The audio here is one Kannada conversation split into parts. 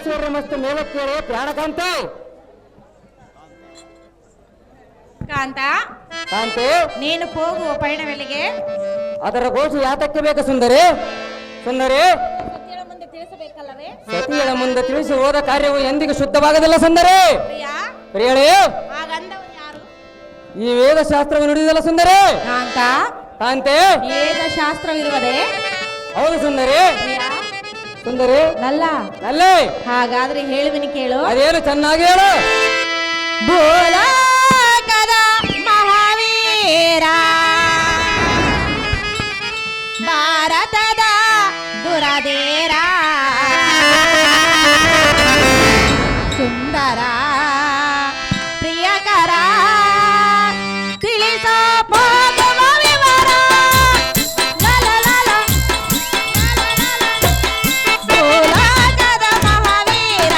ಐಶ್ವರ್ಯ ಮಸ್ತು ಮೇಲಕ್ಕೇಳಿ ಪ್ರಾಣಕಾಂತ ಕಾಂತ ಕಾಂತೆ ನೀನು ಹೋಗುವ ಪಯಣವೆಲ್ಲಿಗೆ? ಅದರ ಘೋಷ ಯಾತಕ್ಕೆ ಬೇಕು ಸುಂದರಿ? ಸುಂದರಿ ಸತಿಯಳ ಮುಂದೆ ತಿಳಿಸಬೇಕಲ್ಲವೇ? ಸತಿಯಳ ಮುಂದೆ ತಿಳಿಸಿ ಹೋದ ಕಾರ್ಯವು ಎಂದಿಗೂ ಶುದ್ಧವಾಗದಿಲ್ಲ ಸುಂದರಿ. ಪ್ರಿಯಾ ಪ್ರಿಯಳೇ, ಹಾಗಂದವರು ಯಾರು? ಈ ವೇದ ಶಾಸ್ತ್ರವನ್ನು ನುಡಿದಲ್ಲ ಸುಂದರಿ. ಕಾಂತ ಕಾಂತೆ ವೇದ ಶಾಸ್ತ್ರವಿರುವುದೇ? ಹೌದು ಸುಂದರಿ. ಪ್ರಿಯಾ ಸುಂದರಿ ನಲ್ಲ ಅಲ್ಲೇ ಹಾಗಾದ್ರೆ ಹೇಳುವಿನಿ ಕೇಳು. ಅದೇನು ಚೆನ್ನಾಗಿ ಹೇಳು. ಭೂಲೋಕದ ಮಹಾವೀರ ಭಾರತದ ದುರದೇರ ಸುಂದರ ಪ್ರಿಯಕರ ತಿಳಿಸೋ ಹೋಗುವ ವಿವರ ಲಲಲಲ. ಭೂಲೋಕದ ಮಹಾವೀರ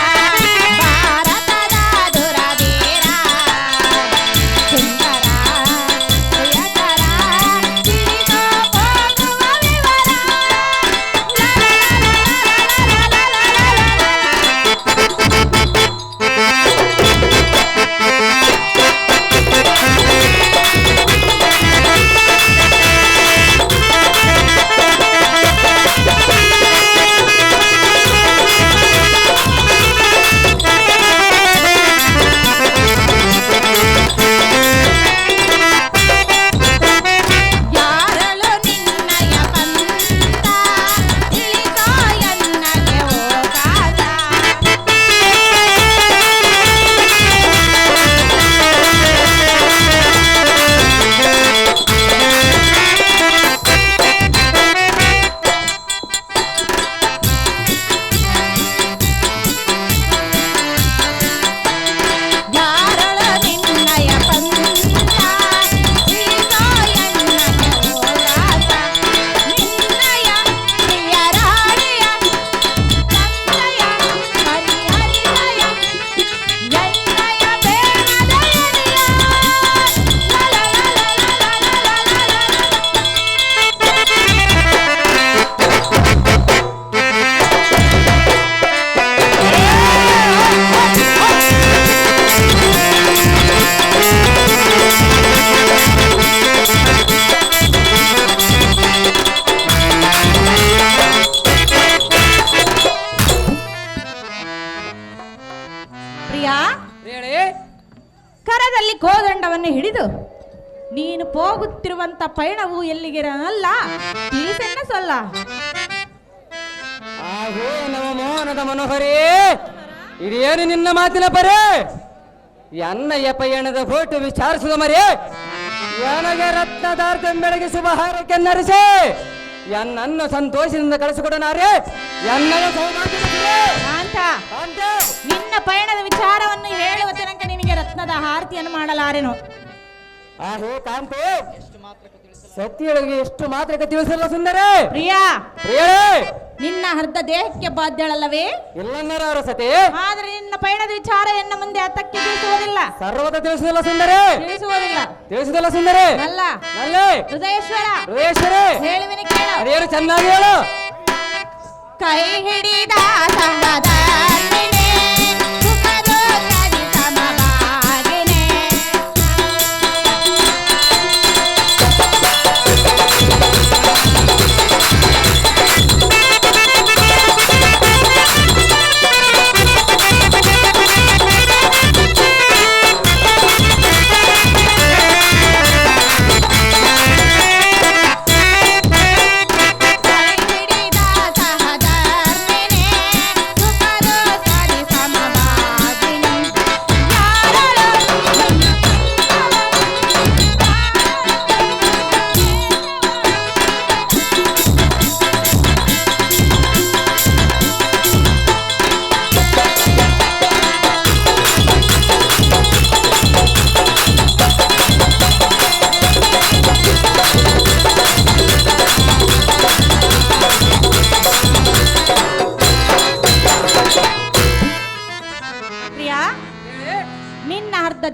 ಭಾರತದ ದುರದೇರ ಸುಂದರ ಪ್ರಿಯಕರ ತಿಳಿಸೋ ಹೋಗುವ ವಿವರ ಯಾರಳು ನಿನ್ನಯ ಬಂದ ತಿಳಿಸೋ ಎನ್ನಗೆ ಹೋಗಾದ ಯಾರಳು ನಿನ್ನಯ ಬಂದ ತಿಳಿಸೋ ಎನ್ನಗೆ ಹೋಗಾದ ನಿನ್ನಯ ಪ್ರಿಯರಾಣಿಯ ತಂದೆಯ ಹರಿಹರಿದಯ ಎನ್ನಯ ಬೇಡದಯನಿಯ ಪ್ರಿಯಾ ಪ್ರಿಯಳೇ, ಕರದಲ್ಲಿ ಕೋದಂಡವನ್ನು ಹಿಡಿದು ನೀನು ಹೋಗುತ್ತಿರುವಂತ ಪಯಣವು ಎಲ್ಲಿಗಿರಲ್ಲ ತಿಳಿಸೆನ್ನ ಸೊಲ್ಲ. ಆಹೋ ನವ ಮೋಹನದ ಮನೋಹರೇ, ಇದೇನು ನಿನ್ನ ಮಾತಿನ ಪರೆ? ಎನ್ನಯ್ಯ ಪಯಣದ ಫೋಟೋ ವಿಚಾರಿಸುವ ಮರೆ ನನಗೆ ರತ್ನದಾರ್ಥ ಬೆಳಗ್ಗೆ ಶುಭ ಹಾರಕ್ಕೆ ನರಿಸೆ ಎನ್ನನ್ನು ಸಂತೋಷದಿಂದ ಕಳಿಸಿಕೊಡನಾರೆ ಎನ್ನಯ ಕಾಂತ ನಿನ್ನ ಪಯಣದ ವಿಚಾರವನ್ನು ಹೇಳುವ ತನಕ ನಿನಗೆ ರತ್ನದ ಆರತಿಯನ್ನು ಮಾಡಲಾರೆನು. ಆಹೋ ಕಾಂತೆ, ಸತ್ಯಳಿಗೆ ಎಷ್ಟು ಮಾತ್ರಕ್ಕೆ ತಿಳಿಸಲ್ಲ ಸುಂದರೇ. ಪ್ರಿಯಾ ಪ್ರಿಯಳೇ, ನಿನ್ನ ಅರ್ಧ ದೇಹಕ್ಕೆ ಬಾಧ್ಯಳಲ್ಲವೇ? ಇಲ್ಲನ್ನರ ಸತಿ ಆದ್ರೆ ನಿನ್ನ ಪಯಣದ ವಿಚಾರ ಎನ್ನ ಮುಂದೆ ಹತ್ತಕ್ಕೆ ತಿಳಿಸುವುದಿಲ್ಲ. ಸರ್ವತ ತಿಳಿಸುವುದಿಲ್ಲ ಸುಂದರೇ. ತಿಳಿಸುವುದಿಲ್ಲ. ತಿಳಿಸುವುದಿಲ್ಲ ಸುಂದರೇ. ಅಲ್ಲ ನಲ್ಲೇ ಹೃದಯೇಶ್ವರ ಹೃದಯೇಶ್ವರೇ, ಹೇಳುವಿನಿ ಕೇಳು. ಅದೇನು ಚೆನ್ನಾಗಿ ಹೇಳು. ಕೈ ಹಿಡಿದ ಸಂಗದಲ್ಲಿನೆ ಸುಖದೋಗದಿ ಸಮವಾಗಿನೆ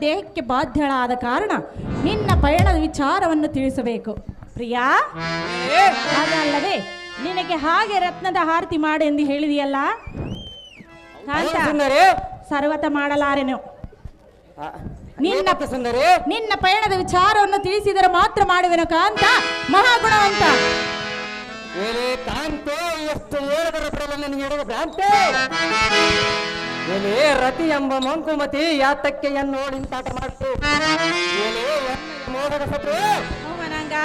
ದೇಹಕ್ಕೆ ಬಾಧ್ಯಳಾದ ಕಾರಣ ನಿನ್ನ ಪಯಣದ ವಿಚಾರವನ್ನು ತಿಳಿಸಬೇಕು ಪ್ರಿಯಾ. ಅದಲ್ಲದೆ ನಿನಗೆ ಹಾಗೆ ರತ್ನದ ಆರತಿ ಮಾಡು ಎಂದು ಹೇಳಿದೆಯಲ್ಲ. ಕಾಂತ ಸುಂದರಿ ಸರ್ವತ ಮಾಡಲಾರೆನು. ಆ, ನಿನ್ನ ಏನಕ್ಕೆ ಸುಂದರಿ ನಿನ್ನ ಪಯಣದ ವಿಚಾರವನ್ನು ತಿಳಿಸಿದರೆ ಮಾತ್ರ ಮಾಡುವೆನು ಕಾಂತ, ಮಹಾಗುಣವಂತ. ಏನೇ ಕಾಂತೆ ಎಷ್ಟು ಹೇಳಿದರ ಬಿಡಲು ನನಗೆ ಹಿಡಿದ ಭ್ರಾಂತೆ. ಏನೇ ರತಿ ಎಂಬ ಮಂಕುಮತಿ ಯಾತಕ್ಕೆ ಎನ್ನೋಡಿಂತಾಟ ಮಾಡ್ತು. ಏನೇ ಎಣ್ಣೆಯ ಮೋದದ ಸತ್ತು ಅವನಂಗ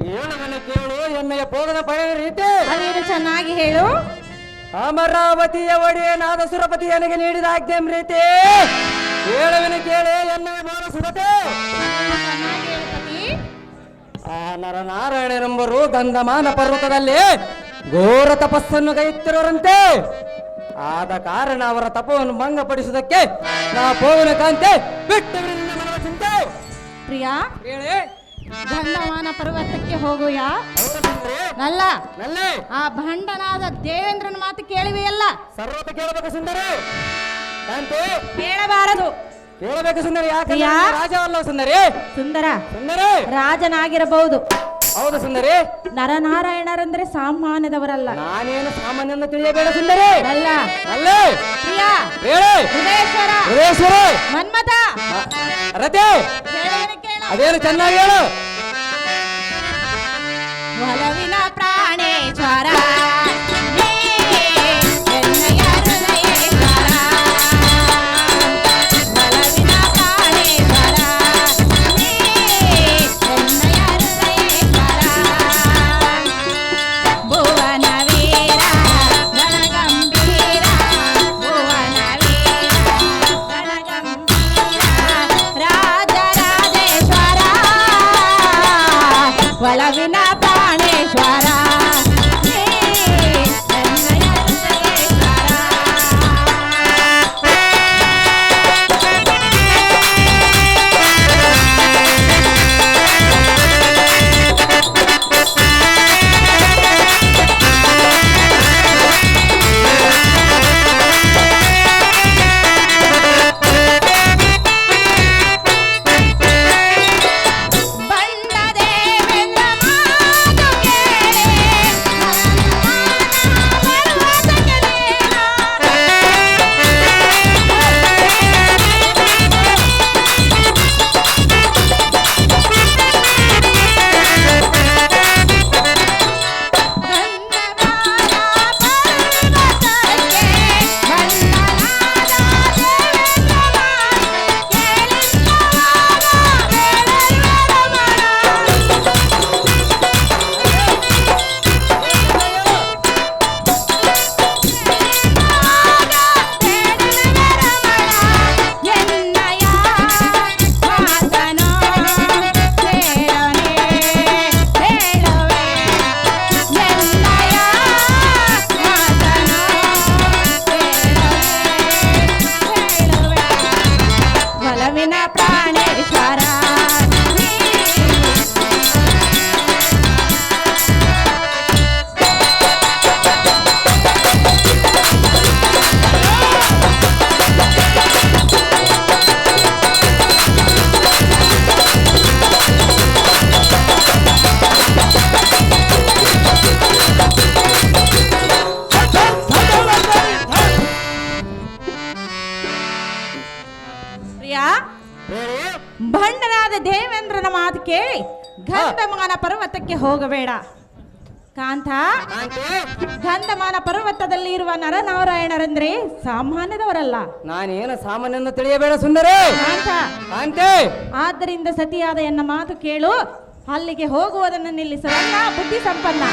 ಹೇಳುವನು ಕೇಳು ಎಣ್ಣೆಯ ಭೋಗದ ಪಡೆಯ ರೀತಿ. ಅದೇನು ಚೆನ್ನಾಗಿ ಹೇಳು. ಅಮರಾವತಿಯ ಒಡೆಯನಾದ ಸುರಪತಿ ನನಗೆ ನೀಡಿದ ಆಜ್ಞೆಂ ರೀತಿ ಹೇಳುವನು ಕೇಳಿ ಎಣ್ಣೆಯ ಮೋದ ಸುರತೆ. ಚೆನ್ನಾಗಿ ಹೇಳು ಪತಿ. ಆ ನರನಾರಾಯಣರೆಂಬರು ಗಂಧಮಾನ ಪರ್ವತದಲ್ಲಿ ಘೋರ ತಪಸ್ಸನ್ನು ಗೈಯುತ್ತಿರುವರಂತೆ. ಆದ ಕಾರಣ ಅವರ ತಪವನ್ನು ಭಂಗಪಡಿಸುವುದಕ್ಕೆ ನಾ ಪೋವನ ಕಾಂತೆ ಬಿಟ್ಟು ಚಿಂತೆ. ಪ್ರಿಯಾ, ಹೇಳಿ ಗಂಧಮಾನ ಪರ್ವತಕ್ಕೆ ಹೋಗುಯ ನಲ್ಲ. ನಲ್ಲೇ ಆ ಭಂಡನಾದ ದೇವೇಂದ್ರನ ಮಾತು ಕೇಳಿವೆಯಲ್ಲ, ಸರ್ವತ ಕೇಳಬೇಕು ಸುಂದರಿ. ಕಾಂತೆ ಕೇಳಬಾರದು. ಕೇಳಬೇಕು ಸುಂದರಿ. ಯಾಕೆ ಯಾ? ರಾಜ ಅಲ್ಲ ಸುಂದರಿ. ಸುಂದರ ಸುಂದರಿ ರಾಜನಾಗಿರಬಹುದು, ಹೌದು ಸುಂದರಿ. ನರನಾರಾಯಣರಂದ್ರೆ ಸಾಮಾನ್ಯದವರಲ್ಲ. ನಾನೇನು ಸಾಮಾನ್ಯವನ್ನು ತಿಳಿಯಬೇಡ ಸುಂದರಿ. ಅಲ್ಲ ಅಲ್ಲೇ ಪ್ರಿಯಾ, ಹೇಳಿ ಹೃದಯೇಶ್ವರ, ಹೃದಯೇಶ್ವರ ಮನ್ಮಥ, ರತೆ ಹೇಳುವೆನು ಕೇಳು. ಅದೇನು ಚೆನ್ನಾಗಿ ಹೇಳು. ಒಲವಿನ ಪ್ರಾಣೇಶ್ವರ ನೀ ಎನ್ನಯ ಹೃದಯೇಶ್ವರ. ಒಲವಿನ ಪ್ರಾಣೇಶ್ವರ ನೀ ಎನ್ನಯ ಹೃದಯೇಶ್ವರ. ಭುವನ ವೀರ ಗಣಗಂಭೀರ, ಭುವನ ವೀರ ಗಣಗಂಭೀರ, ರಾಜ ರಾಜೇಶ್ವರ, ಒಲವಿನ ಪ್ರಾಣೇಶ್ವರ ನೀ ಎನ್ನಯ ಹೃದಯೇಶ್ವರ. ಬಂಡ ದೇವೇಂದ್ರ ಮಾತು ಕೇಳಿ ಪರ್ವತಕ್ಕೆ ನೇರ. ಗಂಧಮಾನ ಪರ್ವತಕ್ಕೆ ಬಂಧನಾದ ದೇವೇಂದ್ರ ಮಾತು ಕೇಳಿಸುವಾಗ ಬೇಡರಿವರ ಮನ. ಒಲವಿನ ಪ್ರಾಣೇಶ್ವರ ಪ್ರಿಯಾ, ಹೇಳಿ ಭಂಡನಾದ ದೇವೇಂದ್ರನ ಮಾತು ಕೇಳಿ ಗಂಧಮಾನ ಪರ್ವತಕ್ಕೆ ಹೋಗಬೇಡ ಕಾಂತ. ಕಾಂತೆ ಗಂಧಮಾನ ಪರ್ವತದಲ್ಲಿ ಇರುವ ನರನಾರಾಯಣರೆಂದ್ರೆ ಸಾಮಾನ್ಯದವರಲ್ಲ ನಾನೇನು ಸಾಮಾನ್ಯವನ್ನು ತಿಳಿಯಬೇಡ ಸುಂದರಿ. ಕಾಂತ. ಕಾಂತೆ ಆದ್ದರಿಂದ ಸತಿಯಾದ ಎನ್ನ ಮಾತು ಕೇಳು, ಅಲ್ಲಿಗೆ ಹೋಗುವುದನ್ನು ನಿಲ್ಲಿಸುವಲ್ಲ ಬುದ್ಧಿ ಸಂಪನ್ನ.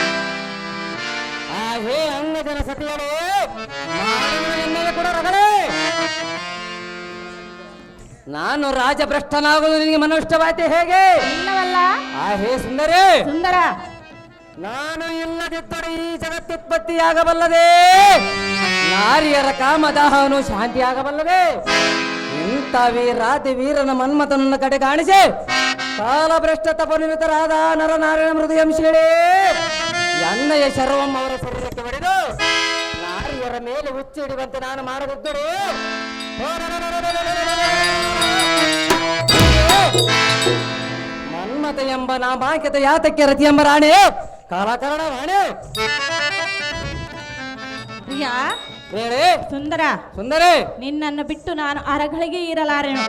ಆ ಹೇ ಅಂಗ ಜನ ಸತಿಯರು ಎಣ್ಣೆಗೆ ಕೂಡ ರಗಳೆ. ನಾನು ರಾಜಭ್ರಷ್ಟನಾಗುವುದು ನಿನಗೆ ಮನೋಷ್ಟವಾಯ್ತೆ ಹೇಗೆ? ಇಲ್ಲವಲ್ಲ ಆ ಹೇ ಸುಂದರಿ, ಸುಂದರ. ನಾನು ಇಲ್ಲದಿದ್ದರೆ ಈ ಜಗತ್ತುತ್ಪತ್ತಿಯಾಗಬಲ್ಲದೆ, ನಾರಿಯರ ಕಾಮದಾಹನು ಶಾಂತಿಯಾಗಬಲ್ಲದೆ. ಇಂಥ ವೀರಾತಿ ವೀರನ ಮನ್ಮಥನನ್ನು ಕಡೆ ಕಾಣಿಸಿ ಕಾಲಭ್ರಷ್ಟ ತಪನಿರತರಾದ ನರನಾರಾಯಣ ಹೃದಯಂಶಿಗಳೇ, ಎಣ್ಣೆಯ ಶರವಂ ಅವರ ಶರೀರಕ್ಕೆ ಹೊಡೆದು ನಾರಿಯರ ಮೇಲೆ ಹುಚ್ಚಿಡುವಂತೆ ನಾನು ಮಾಡದಿದ್ದರು ಮನ್ಮಥ ಎಂಬ ನಾಮಾಂಕಿತ ಯಾತಕ್ಕೆ ರತಿ ಎಂಬ ರಾಣೆ ಕಾಲಕರಣ ರಾಣೆ. ಪ್ರಿಯಾ, ಹೇಳಿ ಸುಂದರ ಸುಂದರಿ. ನಿನ್ನನ್ನು ಬಿಟ್ಟು ನಾನು ಅರಗಳಿಗೆ ಇರಲಾರೆನು.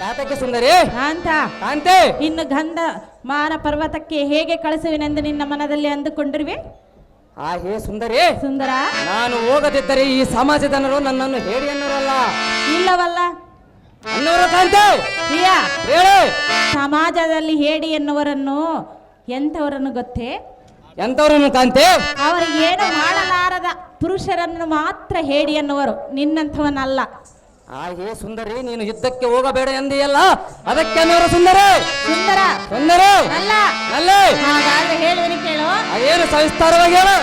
ಯಾತಕ್ಕೆ ಸುಂದರಿ? ಕಾಂತ ಕಾಂತೆ, ಇನ್ನು ಗಂಧ ಮಾನ ಪರ್ವತಕ್ಕೆ ಹೇಗೆ ಕಳಿಸುವೆನೆಂದು ನಿನ್ನ ಮನದಲ್ಲಿ ಅಂದುಕೊಂಡಿರುವೆ? ಹೇ ಸುಂದರಿ, ಸುಂದರ ನಾನು ಹೋಗದಿದ್ದರೆ ಈ ಸಮಾಜದ ಜನರು ನನ್ನನ್ನು ಹೇಳಿ ಅನ್ನೋರಲ್ಲ, ಇಲ್ಲವಲ್ಲ ಅನ್ನೋರು. ಕಾಂತೆ ಪ್ರಿಯ, ಹೇಳಿ. ಸಮಾಜದಲ್ಲಿ ಹೇಡಿ ಎನ್ನುವರನ್ನು ಎಂಥವರನ್ನು ಗೊತ್ತೇ? ಎಂತವ್ರನ್ನು ಕಾಂತೆ? ಅವರಿಗೆ ಏನು ಮಾಡಲಾರದ ಪುರುಷರನ್ನು ಮಾತ್ರ ಹೇಡಿ ಎನ್ನುವರು, ನಿನ್ನಂಥವನಲ್ಲ. ಹೇ ಸುಂದರಿ, ನೀನು ಯುದ್ಧಕ್ಕೆ ಹೋಗಬೇಡ ಎಂದಿಯಲ್ಲ, ಅದಕ್ಕೆ ಅನ್ನೋರು ಸುಂದರಿ. ಸುಂದರ ಸುಂದರಿ ಅಲ್ಲ. ಅಲ್ಲೇ ಹಾಗಾದ್ರೆ ಹೇಳುವನು ಕೇಳು. ಅದೇನು ಸವಿಸ್ತಾರವಾಗಿ ಹೇಳು.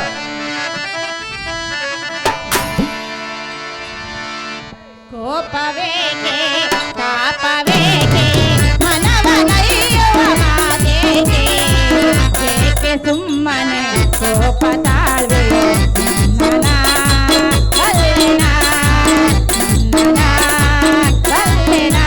ಕೋಪವೇಕೆ ತಾಪವೇಕೆ ಮನವನಯ್ಯುವ ಮಾತೇಕೆ, ಏಕೆ ಸುಮ್ಮನೆ ಕೋಪ ತಾಳ್ವೆಯೋ ನನ್ನ ಕಲ್ಲಿನ ನನ್ನ ಕಲ್ಲಿನ.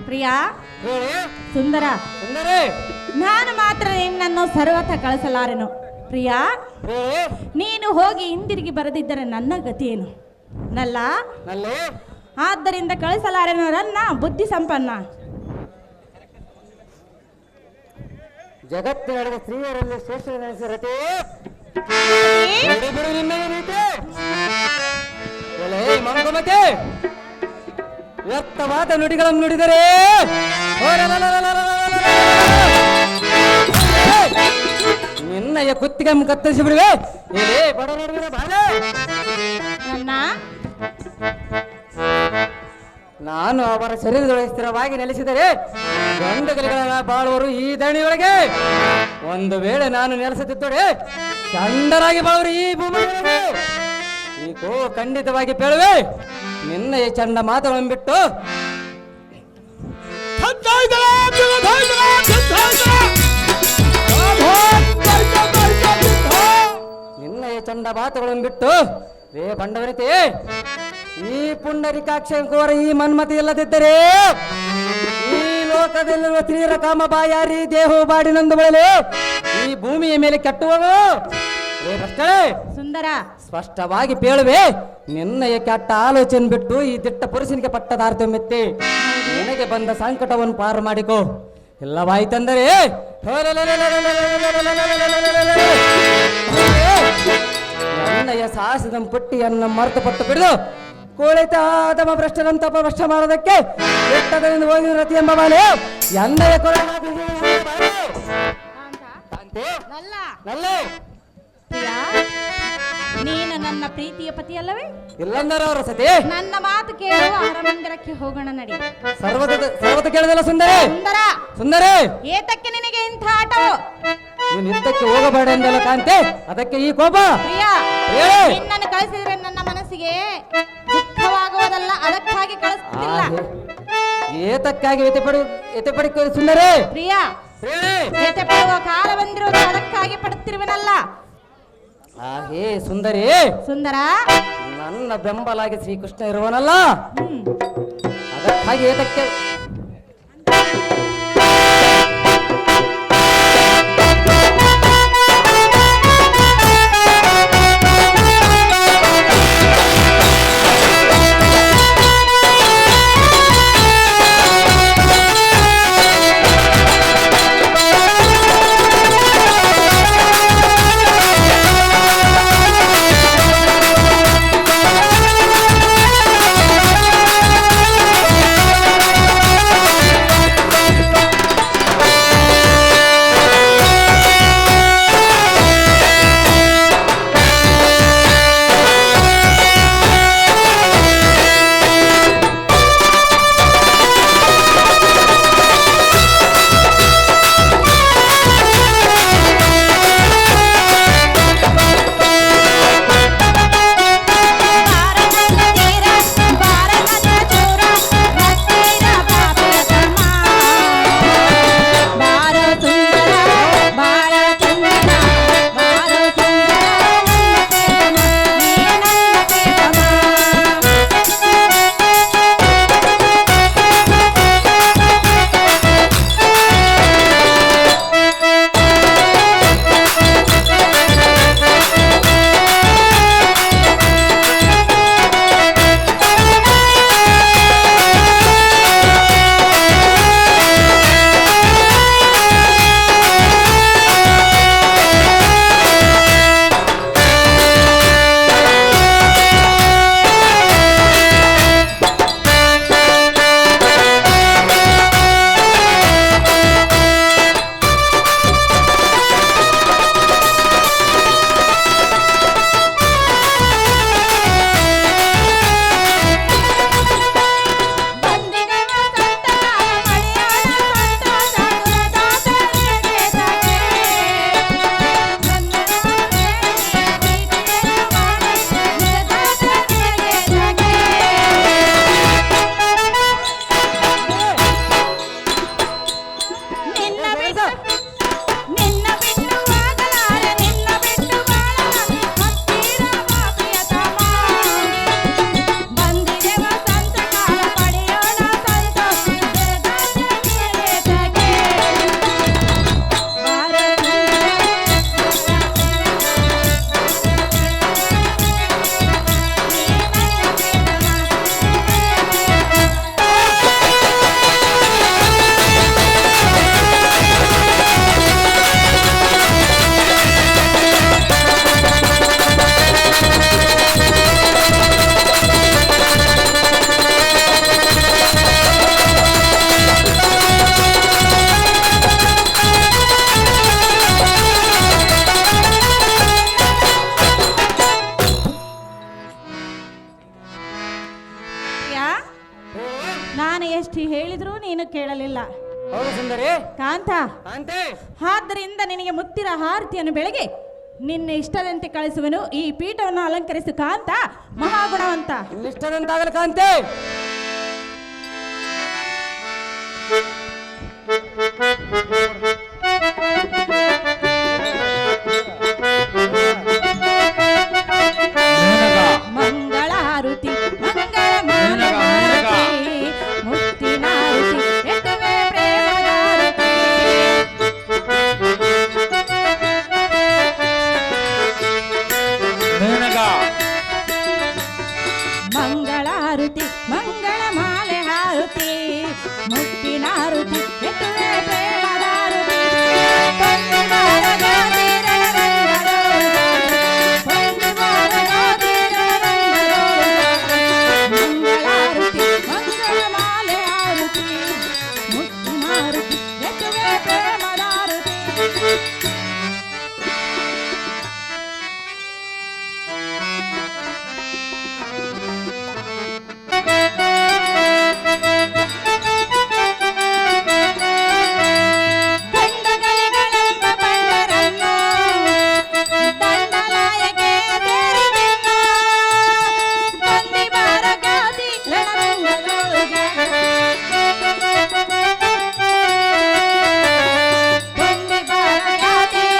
ಪ್ರಿಯ ಸುಂದರ, ನಾನು ಮಾತ್ರ ನಿನ್ನನ್ನು ಸರ್ವಥ ಕಳಿಸಲಾರೆನು. ಪ್ರಿಯ, ನೀನು ಹೋಗಿ ಹಿಂದಿರುಗಿ ಬರದಿದ್ದರೆ ನನ್ನ ಗತಿಯೇನು? ನಲ್ಲ, ಆದ್ದರಿಂದ ಕಳಿಸಲಾರೆನು. ನನ್ನ ಬುದ್ಧಿ ಸಂಪನ್ನ. ಜಗತ್ತಿನ ಸ್ತ್ರೀಯರಲ್ಲಿ ಶ್ರೇಷ್ಠ ಮಂಗಮತೆ ವ್ಯರ್ಥವಾದ ನುಡಿಗಳನ್ನು ನುಡಿದರೆ ನಿನ್ನಯ ಕುತ್ತಿಗೆ ಕತ್ತರಿಸಿ ಬಿಡುವೆ. ನಾನು ಅವರ ಶರೀರದೊಳಗೆ ಸ್ಥಿರವಾಗಿ ನೆಲೆಸಿದರೆ ಗಂಡುಗಲಿಗಳ ಬಾಳುವರು ಈ ದಣಿಯೊಳಗೆ. ಒಂದು ವೇಳೆ ನಾನು ನೆಲೆಸುತ್ತಿದ್ದರೆ ಚಂಡರಾಗಿ ಬಾಳುವರು ಈ ಭೂಮಿ. ಈಗೋ ಖಂಡಿತವಾಗಿ ಪೇಳುವೆ. ನಿನ್ನ ಈ ಚಂಡ ಮಾತುಗಳನ್ನು ಬಿಟ್ಟು ನಿನ್ನ ಈ ಚಂಡ ಮಾತುಗಳನ್ನು ಬಿಟ್ಟು ರೇ ಬಂಡವರಿತೆ, ಈ ಪುಂಡರಿಕಾಕ್ಷರ ಈ ಮನ್ಮತಿ ಇಲ್ಲದಿದ್ದರೆ ಈ ಲೋಕದಲ್ಲಿರುವ ಸ್ತ್ರೀಯರ ಕಾಮ ಬಾಯಾರಿ ದೇಹವು ಬಾಡಿನೊಂದು ಬೆಳೆಲೆ ಈ ಭೂಮಿಯ ಮೇಲೆ ಕೆಟ್ಟುವವು. ಸುಂದರ, ಸ್ಪಷ್ಟವಾಗಿ ಪೇಳುವೆ. ನಿನ್ನಯ ಕೆಟ್ಟ ಆಲೋಚನೆ ಬಿಟ್ಟು ಈ ದಿಟ್ಟ ಪುರುಷನಿಗೆ ಪಟ್ಟದಾರ್ಥ ಮೆತ್ತಿ ನಿನಗೆ ಬಂದ ಸಂಕಟವನ್ನು ಪಾರು ಮಾಡಿಕೋ. ಇಲ್ಲವಾಯ್ತಂದರೆ ಎಣ್ಣೆಯ ಸಾಹಸದ ಪುಟ್ಟಿಯನ್ನು ಮರೆತುಪಟ್ಟು ಬಿಡಿದು ಕೋಳಿತಾದಮ ಭ್ರಷ್ಟರಂತ ಭ್ರಷ್ಟ ಮಾಡೋದಕ್ಕೆ ಬೆಟ್ಟದಿಂದ ಹೋಗಿ ರತಿ ಎಂಬ ಬಾಲೆ ಎಣ್ಣೆಯ ಕೊಲೆ ಪ್ರಿಯಾ, ನೀನು ನನ್ನ ಪ್ರೀತಿಯ ಪತಿ ಅಲ್ಲವೇ? ಇಲ್ಲಂದರ ಅವರು ಸತಿ ನನ್ನ ಮಾತು ಕೇಳುವ ಅರಮಂದಿರಕ್ಕೆ ಹೋಗೋಣ ನಡಿ. ಸರ್ವತ ಕೇಳಿದಲ್ಲ ಸುಂದರಿ. ಸುಂದರಿ, ಏತಕ್ಕೆ ನಿನಗೆ ಇಂಥ ಆಟವು? ನೀನು ಯುದ್ಧಕ್ಕೆ ಹೋಗಬೇಡ ಎಂದಲ್ಲ ಕಾಂತೆ, ಅದಕ್ಕೆ ಈ ಕೋಪ. ಪ್ರಿಯಾ, ನಿನ್ನನ್ನು ಕಳಿಸಿದ್ರೆ ನನ್ನ ಮನಸ್ಸಿಗೆ ದುಃಖವಾಗುವುದಲ್ಲ, ಅದಕ್ಕಾಗಿ ಕಳಿಸುತ್ತಿಲ್ಲ. ಏತಕ್ಕಾಗಿ ಎತೆ ಪಡಿ ಸುಂದರಿ. ಪ್ರಿಯಾ, ಎತೆ ಪಡುವ ಕಾಲ ಬಂದಿರುವುದು ಅದಕ್ಕಾಗಿ ಪಡುತ್ತಿರುವನಲ್ಲ. ಹಾಗೆ ಸುಂದರಿ, ಸುಂದರ, ನನ್ನ ಬೆಂಬಲಾಗಿ ಶ್ರೀಕೃಷ್ಣ ಇರುವನಲ್ಲ, ಅದಕ್ಕಾಗಿ ಏತಕ್ಕೆ ನಾನು ಎಷ್ಟು ಹೇಳಿದ್ರು ನೀನು ಕೇಳಲಿಲ್ಲ. ಹೌದು ಸುಂದರಿ. ಕಾಂತ, ಆದ್ದರಿಂದ ನಿನಗೆ ಮುತ್ತಿನ ಹಾರತಿಯನ್ನು ಬೆಳಗ್ಗೆ ನಿನ್ನ ಇಷ್ಟದಂತೆ ಕಳಿಸುವನು. ಈ ಪೀಠವನ್ನು ಅಲಂಕರಿಸು ಕಾಂತ, ಮಹಾಗುಣವಂತ. ಇಷ್ಟದಂತಾಗಲಿ ಕಾಂತೆ. ಮಂಗಳಾರುತಿ ಮಂಗಳಮಾರುತಿ ಮುತ್ತಿನಾರುತಿ ಎತ್ತುವೆ ಪ್ರೇಮದಾರುತಿ. ಮಂಗಳಾರುತಿ ಮಂಗಳಮಾಲೆ ಹಾರುತಿ ಮುತ್ತಿನಾರುತಿ ಎತ್ತುವೆ ಪ್ರೇಮದಾರುತಿ. ರಂಗದೋಳು ತುಂಬಿ ಬಾರ ಜಾತಿರ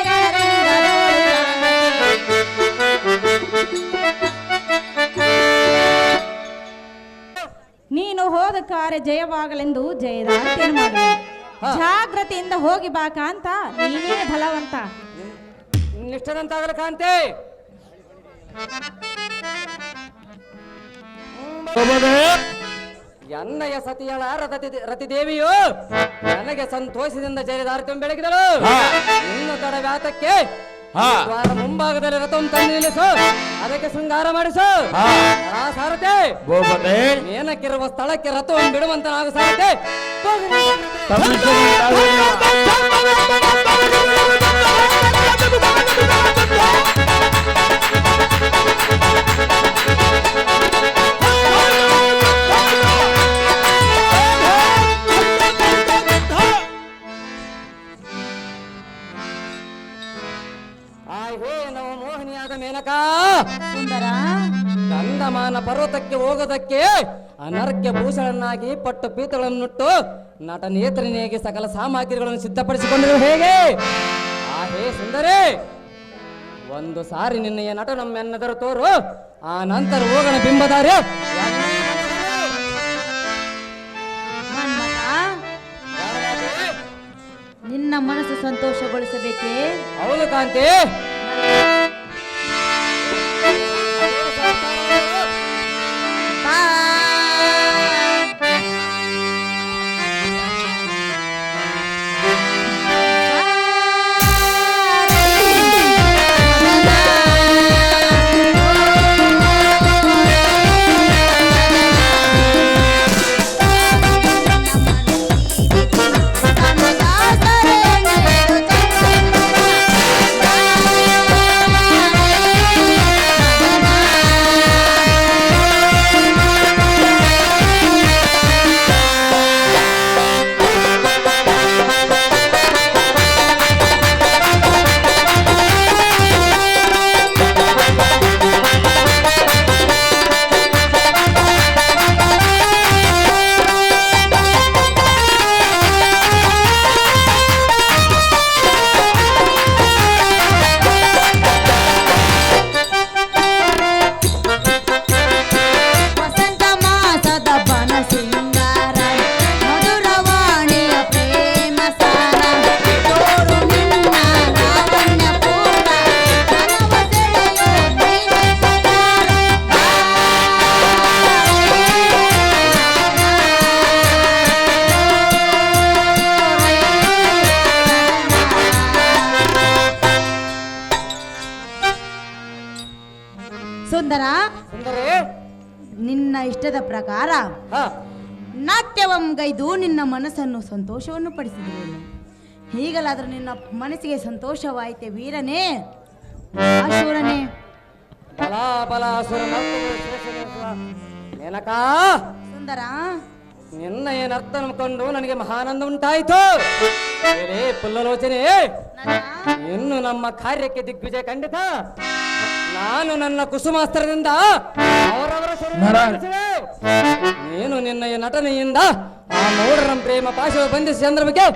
ನೀನು ಹೋದ ಕಾರ್ಯ ಜಯವಾಗಲೆಂದು ಜಯದಾರ್ತಿಯನ್ನು ಮಾಡಿ ಜಾಗ್ರತೆಯಿಂದ ಹೋಗಿ ಬಾ ಕಾಂತ, ನೀನೇ ಬಲವಂತ. ನಿಷ್ಠದಂತಾಗಲ ಕಾಂತೆ. ಎನ್ನಯ ಸತಿಯಳ ರತಿದೇವಿಯು ನನಗೆ ಸಂತೋಷದಿಂದ ಜಯದಾರ್ಥ ಬೆಳಗಿದಳು. ಇನ್ನು ತಡವ್ಯಾತಕ್ಕೆ ದ್ವಾರ ಮುಂಭಾಗದಲ್ಲಿ ರಥವನ್ನು ತಂದು ನಿಲ್ಲಿಸು, ಅದಕ್ಕೆ ಶೃಂಗಾರ ಮಾಡಿಸು. ಸಾರಥೆ ಮೇನಕ್ಕಿರುವ ಸ್ಥಳಕ್ಕೆ ರಥವನ್ನು ಬಿಡುವಂತ ನಾವು ಸಾರಥೆ. ಮೋಹಿನಿಯಾದ ಮೇನಕಾ ಸುಂದರ, ಗಂಧಮಾನ ಪರ್ವತಕ್ಕೆ ಹೋಗೋದಕ್ಕೆ ಅನರ್ಘ್ಯ ಭೂಷಣನಾಗಿ ಪಟ್ಟು ಪೀತಗಳನ್ನುಟ್ಟು ನಟ ನೇತ್ರನಿಗೆ ಸಕಲ ಸಾಮಗ್ರಿಗಳನ್ನು ಸಿದ್ಧಪಡಿಸಿಕೊಂಡಿರು ಹೇಗೆ? ಹೇ ಸುಂದರೇ, ಒಂದು ಸಾರಿ ನಿನ್ನೆಯ ನಟ ನಮ್ಮೆನ್ನದರು ತೋರು, ಆ ನಂತರ ಹೋಗೋಣ ಬಿಂಬದಾರೆ. ನಿನ್ನ ಮನಸ್ಸು ಸಂತೋಷಗೊಳಿಸಬೇಕೇ? ಹೌದು ಕಾಂತಿ. ಸುಂದರ, ನಿನ್ನ ಇಷ್ಟದ ಪ್ರಕಾರ ನಾಟ್ಯವಂಗೈದು ನಿನ್ನ ಮನಸ್ಸನ್ನು ಸಂತೋಷವನ್ನು ಪಡಿಸಿದ್ದೇನೆ. ಹೀಗಲಾದ್ರೂ ನಿನ್ನ ಮನಸ್ಸಿಗೆ ಸಂತೋಷವಾಯಿತೆ ವೀರನೇ, ಅಶೂರನೇ. ಸುಂದರ, ನಿನ್ನ ಏನರ್ಥ ಕೊಂಡು ನನಗೆ ಮಹಾನಂದ ಉಂಟಾಯಿತು. ಪುಲ್ಲಲೋಚನೆ, ಇನ್ನು ನಮ್ಮ ಕಾರ್ಯಕ್ಕೆ ದಿಗ್ವಿಜಯ ಖಂಡಿತ. ನಾನು ನನ್ನ ಕುಸುಮಾಸ್ತ್ರದಿಂದ ಅವರವರ ನೀನು ನಿನ್ನ ನಟನೆಯಿಂದ ಆ ಮೂಢರ ಪ್ರೇಮ ಪಾಶವ ಬಂಧಿಸಿ ಚಂದ್ರಮಿಗೆ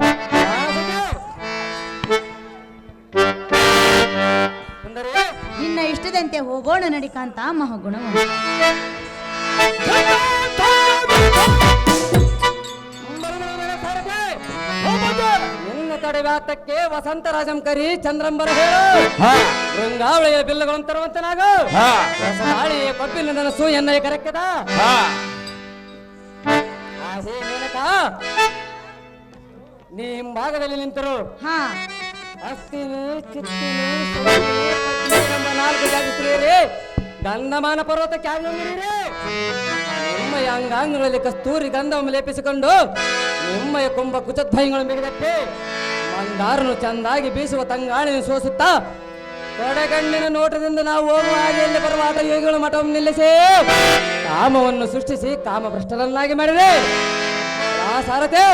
ನಿನ್ನ ಇಷ್ಟದಂತೆ ಹೋಗೋಣ ನಡಿಕಾಂತ ಮಹಾಗುಣ. ನಿನ್ನ ತಡೆವಾತಕ್ಕೆ ವಸಂತ ರಾಜಂಕರಿ ಚಂದ್ರಂಬರ ಹೇಳು. ರಂಗಾವಳಿಯ ಬಿಲ್ಲುಗಳನ್ನು ತರುವಂತನಾಗು. ಗಾಳಿಯ ಕೊಬ್ಬಿನ ನನಸು ಎನ್ನ ಕರೆಕ್ಕೆದ. ನೀ ಹಿಂಭಾಗದಲ್ಲಿ ನಿಂತರು ಅಸ್ತಿನಿ ಚಿತ್ತಿನಿ ನಾಲ್ಕು ಜಾತಿ ಸ್ತ್ರೀಯರೇ ಗಂಧಮಾನ ಪರ್ವತಕ್ಕೆ ನಿಮ್ಮಯ ಅಂಗಾಂಗಗಳಲ್ಲಿ ಕಸ್ತೂರಿ ಗಂಧವನ್ನು ಲೇಪಿಸಿಕೊಂಡು ನಿಮ್ಮಯ ಕೊಂಬ ಕುಚಧ್ವಯಗಳನ್ನು ಬಿಗಿದಕ್ಕೆ ಮಂದಾರನು ಚಂದಾಗಿ ಬೀಸುವ ತಂಗಾಳಿನ ಸೋಸುತ್ತಾ ಕಡೆಗಣ್ಣಿನ ನೋಟದಿಂದ ನಾವು ಹೋಗುವ ಹಾಗೆಯಲ್ಲಿ ಬರುವಾದ ಯೋಗಿಗಳು ಮಠವನ್ನು ನಿಲ್ಲಿಸಿ ಕಾಮವನ್ನು ಸೃಷ್ಟಿಸಿ ಕಾಮಭ್ರಷ್ಟರನ್ನಾಗಿ ಮಾಡಿದೆ. ಆ ಸಾರಥೆ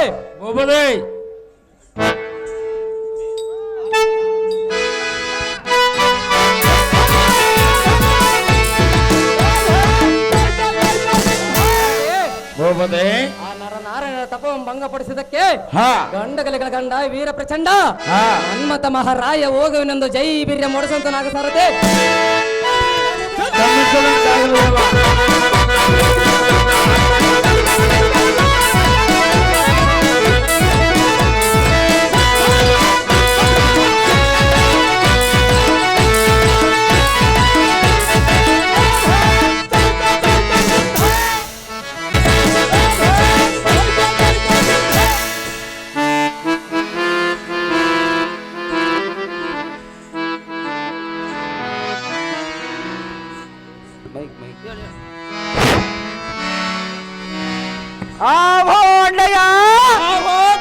ಹೋಗದೆ ಆ ನರನಾರಾಯಣ ತಪವನ್ನು ಭಂಗಪಡಿಸಿದಕ್ಕೆ ಹಾ ಗಂಡಗಲಿಗಳ ಗಂಡ ವೀರ ಪ್ರಚಂಡ ಹಾ ಹನುಮತ ಮಹಾರಾಯ ಹೋಗುವನೆಂದು ಜೈ ಬೀರ್ಯ ಮೊಡಸಂತನಾಗ ಸಾರದೆ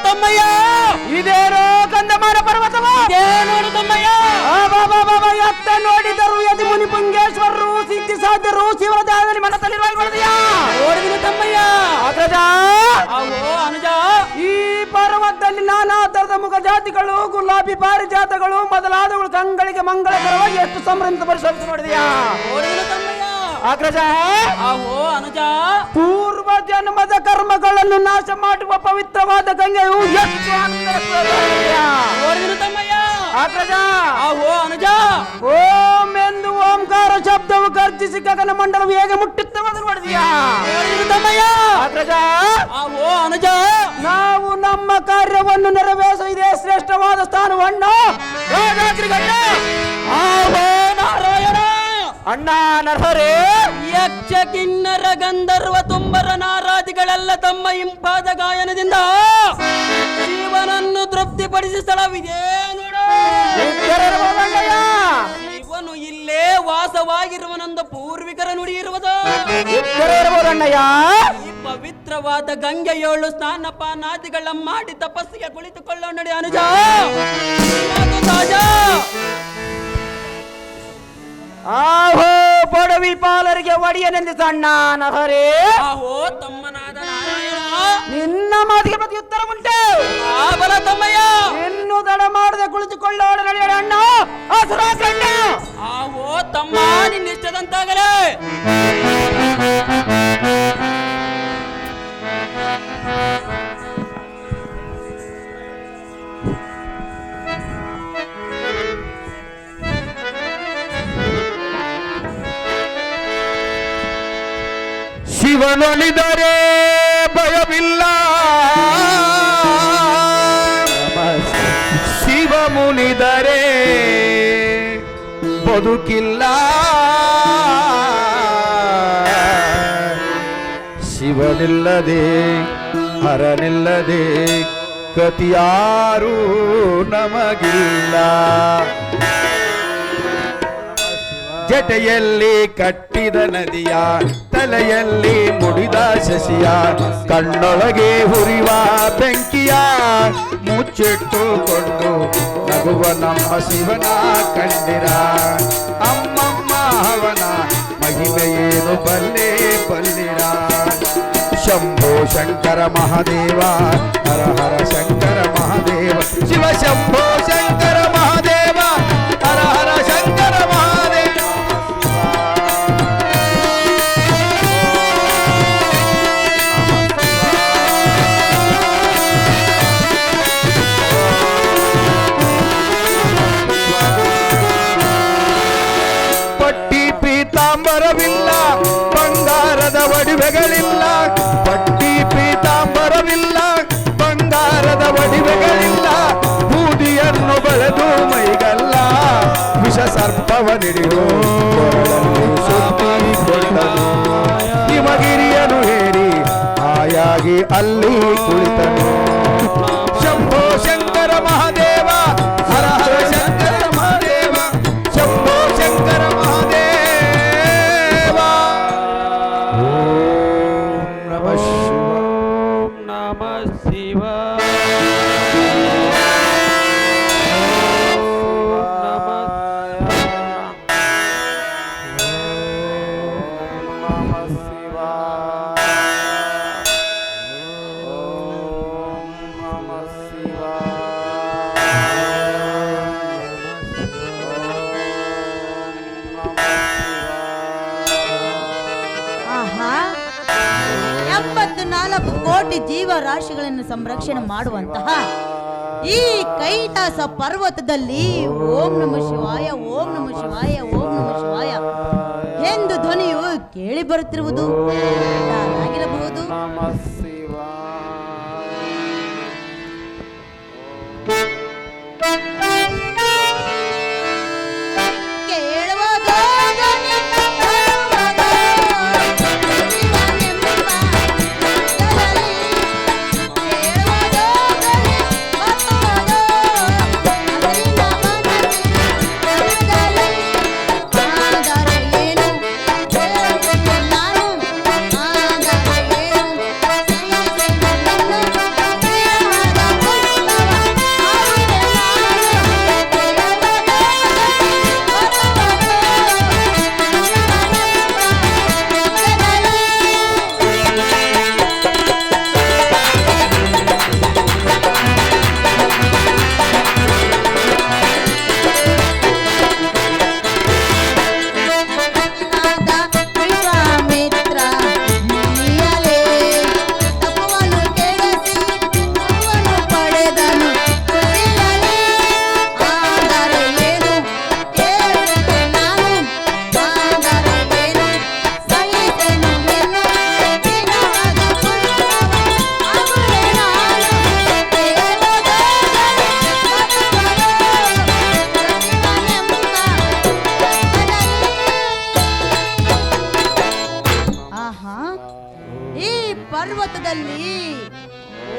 ತಮ್ಮಯ್ಯ ಇದೇನೋ ಕಂದಮಾರ ಪರ್ವತವ ನೋಡು ತಮ್ಮಯ್ಯ ಎತ್ತ ನೋಡಿದರು ಯದಿ ಮುನಿ ಪುಂಗೇಶ್ವರರು ಸಿದ್ಧಿ ಸಾಧ್ಯರು ಶಿವರ ದೇಹದಲ್ಲಿ ಮನದಲ್ಲಿ ನೋಡಿದೀಯ ತಮ್ಮಯ್ಯ ಅನುಜ ಈ ಪರ್ವತದಲ್ಲಿ ನಾನಾ ತರದ ಮುಖ ಜಾತಿಗಳು ಗುಲಾಬಿ ಪಾರಿಜಾತಗಳು ಮೊದಲಾದವುಗಳು ಕಂಗಳಿಗೆ ಮಂಗಳಕರವಾಗಿ ಎಷ್ಟು ಸಂಭ್ರಮಿತ ಪರಿಶೋಧಿಸಿ ನೋಡಿದೀಯಾ ಅಗ್ರಜ ಅನುಜ ಪೂರ್ವ ಜನ್ಮದ ಕರ್ಮಗಳನ್ನು ನಾಶ ಮಾಡುವ ಪವಿತ್ರವಾದ ಗಂಗೆಯು ಎಷ್ಟು ಅಗ್ರಜ ಅನುಜ ಓಂ ಎಂದು ಓಂಕಾರ ಶಬ್ದವು ಗರ್ಜಿಸಿ ಗಗನ ಮಂಡಲವು ಹೇಗೆ ಮುಟ್ಟುತ್ತವೆ ನೋಡಿದೀಯಾ ಅಗ್ರಜ ಅನುಜ ನಾವು ನಮ್ಮ ಕಾರ್ಯವನ್ನು ನೆರವೇರಿಸ ಇದೇ ಶ್ರೇಷ್ಠವಾದ ಸ್ಥಾನವನ್ನು ನಾರಾಯಣ ಅಣ್ಣ ನರಹರೇ ಯಕ್ಷ ಕಿನ್ನರ ಗಂಧರ್ವ ತುಂಬರ ನಾರಾದಿಗಳೆಲ್ಲ ತಮ್ಮ ಇಂಪಾದ ಗಾಯನದಿಂದ ಜೀವನನ್ನು ತೃಪ್ತಿಪಡಿಸಿ ಸ್ಥಳವಿದೆ ನೋಡು ಇವನು ಇಲ್ಲೇ ವಾಸವಾಗಿರುವನೆಂದು ಪೂರ್ವಿಕರ ನುಡಿ ಇರುವುದು ಈ ಪವಿತ್ರವಾದ ಗಂಗೆಯೋಳು ಸ್ನಾನಪಾನಾದಿಗಳ ಮಾಡಿ ತಪಸ್ಸಿಗೆ ಕುಳಿತುಕೊಳ್ಳೋ ನಡಿ ಅನುಜ ಆಹೋ ಬಡವಿ ಪಾಲರಿಗೆ ಒಡೆಯನೆಂದು ಸಣ್ಣ ನರಹರೇ ಆಹೋ ತಮ್ಮನಾದ ನಾರಾಯಣ ನಿನ್ನ ಮಾತಿಗೆ ಪ್ರತ್ಯುತ್ತರ ಉಂಟೆ ಬಲ ತಮ್ಮಯ್ಯ ಇನ್ನು ತಡ ಮಾಡದೆ ಕುಳಿತುಕೊಳ್ಳೋಣ ನಡೆಯೋಣ ಅಣ್ಣ ಹಸುರಾಕಣ್ಣ ಆಹೋ ತಮ್ಮ ನಿನ್ನಿಷ್ಟದಂತಾಗಲೇ ಶಿವನೊಲಿದರೆ ಭಯವಿಲ್ಲ ಶಿವ ಮುನಿದರೆ ಬದುಕಿಲ್ಲ ಶಿವನಿಲ್ಲದೆ ಹರನಿಲ್ಲದೆ ಕತಿಯಾರು ನಮಗಿಲ್ಲ ಜಟೆಯಲ್ಲಿ ಕಟ್ಟಿದ ನದಿಯ ತಲೆಯಲ್ಲಿ ಮುಡಿದ ಶಶಿಯ ಕಣ್ಣೊಳಗೆ ಹುರಿವ ಬೆಂಕಿಯ ಮುಚ್ಚಿಟ್ಟುಕೊಂಡು ನಗುವ ನಮ್ಮ ಶಿವನ ಕಂಡಿರ ಅಮ್ಮಮ್ಮ ಅವನ ಮಹಿಮೆಯೇನು ಬಲ್ಲೆ ಬಲ್ಲಿರ ಶಂಭೋ ಶಂಕರ ಮಹಾದೇವ ಹರ ಹರ ಶಂಕರ ಮಹಾದೇವ ಶಿವ ಶಂಭೋ ಶಂಕರ ಮಹಾದೇವ ಹರ ಹರ ಶಂಕರ ಮಹಾದೇವ ಪೀತಾಂಬರವಿಲ್ಲ ಬಂಗಾರದ ಒಡವೆಗಳಿಲ್ಲ ಪಟ್ಟಿ ಪೀತಾಂಬರವಿಲ್ಲ ಬಂಗಾರದ ಒಡವೆಗಳಿಲ್ಲ ಬೂದಿಯನ್ನು ಬೆಳೆದು ಮೈಗಲ್ಲ ವಿಷ ಸರ್ಪವನಿಡಿಯೋ ಸುತ್ತಿಕೊಂಡನು ಹಿಮಗಿರಿಯನು ಹೇರಿ ಹಾಯಾಗಿ ಅಲ್ಲಿ ಕುಳಿತನು ಶಂಭೋ ಶಂಕರ ಮಹಾದೇವ ಹರ ಹರ ಶಂಕರ ಮಹಾದೇವ ಶಂಭೋ ಶಂಕರ ಮಹಾದೇವ 4 ಕೋಟಿ ಜೀವರಾಶಿಗಳನ್ನು ಸಂರಕ್ಷಣೆ ಮಾಡುವಂತಹ ಈ ಕೈಲಾಸ ಪರ್ವತದಲ್ಲಿ ಓಂ ನಮ ಶಿವಾಯ, ಓಂ ನಮ ಶಿವಾಯ, ಓಂ ನಮ ಶಿವಾಯ ಎಂದು ಧ್ವನಿಯು ಕೇಳಿ ಬರುತ್ತಿರುವುದು ಯಾರಾಗಿರಬಹುದು? ಪರ್ವತದಲ್ಲಿ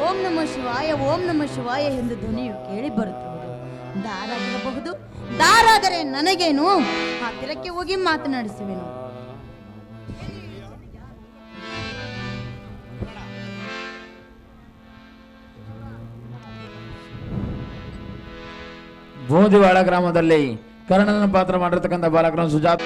ಓಂ ನಮ ಶಿವಾಯ, ಓಂ ನಮ ಶಿವಾಯ ಎಂದು ಧ್ವನಿಯು ಕೇಳಿ ಬರುತ್ತಿರುವುದು ದಾರಾಗಿರಬಹುದು. ದಾರಾದರೆ ನನಗೇನು, ಹತ್ತಿರಕ್ಕೆ ಹೋಗಿ ಮಾತನಾಡಿಸುವೆನು. ಬೂದಿವಾಳ ಗ್ರಾಮದಲ್ಲಿ ಕರ್ಣನ ಪಾತ್ರ ಮಾಡಿರ್ತಕ್ಕಂಥ ಬಾಲಕರನ್ನು ಸುಜಾತ್